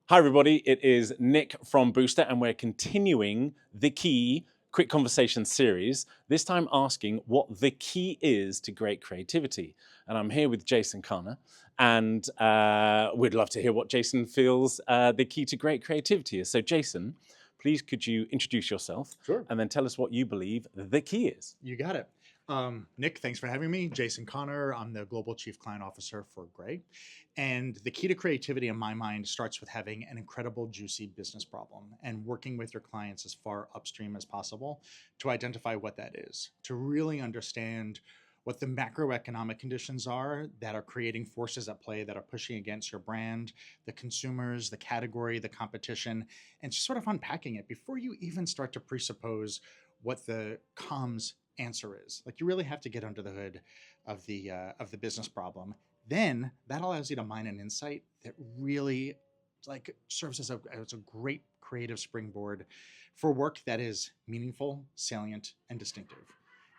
Hi, everybody. It is Nick from Booster, and we're continuing the key quick conversation series, this time asking what the key is to great creativity. And I'm here with Jason Kahner, and we'd love to hear what Jason feels the key to great creativity is. So, Jason, please could you introduce yourself? Sure. And then tell us what you believe the key is. You got it. Nick, thanks for having me. Jason Kahner, I'm the Global Chief Client Officer for Gray. And the key to creativity in my mind starts with having an incredible, juicy business problem and working with your clients as far upstream as possible to identify what that is, to really understand what the macroeconomic conditions are that are creating forces at play that are pushing against your brand, the consumers, the category, the competition, and just sort of unpacking it before you even start to presuppose what the comms answer is. Like, you really have to get under the hood of the business problem. Then that allows you to mine an insight that really serves as a great creative springboard for work that is meaningful, salient, and distinctive.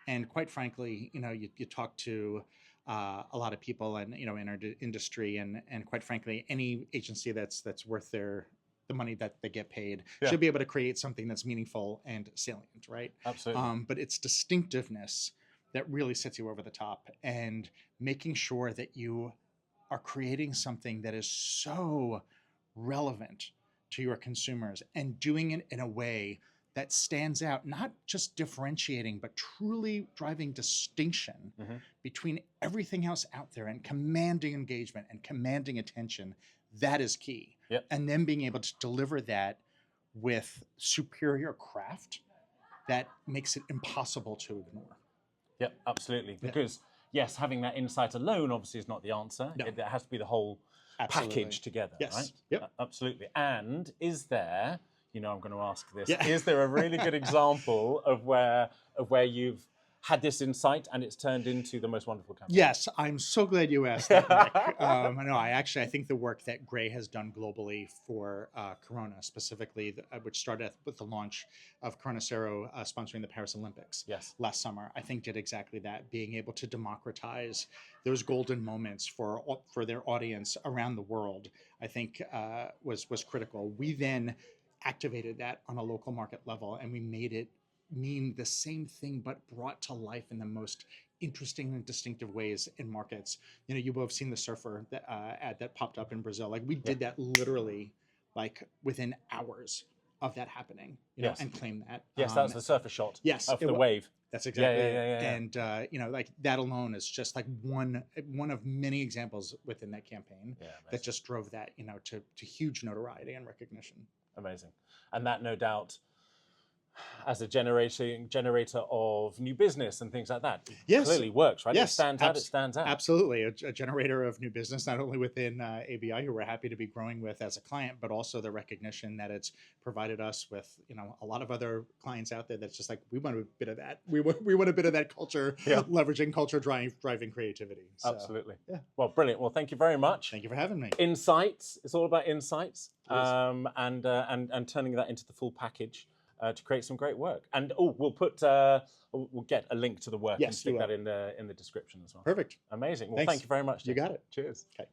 And quite frankly, you talk to a lot of people and in our industry, and quite frankly, any agency that's worth the money that they get paid should be able to create something that's meaningful and salient, right? Absolutely. But it's distinctiveness that really sets you over the top, and making sure that you are creating something that is so relevant to your consumers and doing it in a way that stands out, not just differentiating, but truly driving distinction between everything else out there and commanding engagement and commanding attention. That is key. Yep. And then being able to deliver that with superior craft that makes it impossible to ignore. Yep, absolutely. Because yes, having that insight alone obviously is not the answer. No. It has to be the whole package together, Yes. right? Yep. Absolutely. And is there, I'm going to ask this, Yeah. is there a really good example of where you've had this insight and it's turned into the most wonderful campaign? Yes, I'm so glad you asked that, Nick. I think the work that Gray has done globally for Corona, specifically, which started with the launch of Corona Cero sponsoring the Paris Olympics last summer, I think did exactly that, being able to democratize those golden moments for their audience around the world. I think was critical. We then activated that on a local market level, and we made it mean the same thing but brought to life in the most interesting and distinctive ways in markets. You will have seen the surfer ad that popped up in Brazil. Like, we did that literally like within hours of that happening, and claim that. Yes, that was the surfer shot. Yes, of the wave. That's exactly it. Yeah. And like that alone is just like one of many examples within that campaign that just drove that to huge notoriety and recognition. Amazing. And that, no doubt, as a generator of new business and things like that, clearly works, right? Yes, it stands out. Absolutely. A generator of new business, not only within ABI, who we're happy to be growing with as a client, but also the recognition that it's provided us with, a lot of other clients out there that's just like, we want a bit of that. We want a bit of that culture, leveraging culture, driving creativity. So, absolutely. Yeah. Well, brilliant. Well, thank you very much. Thank you for having me. Insights. It's all about insights, and turning that into the full package. To create some great work, and we'll get a link to the work and stick that in the description as well. Perfect. Amazing. Well, thank you very much. You got it. Cheers. Okay.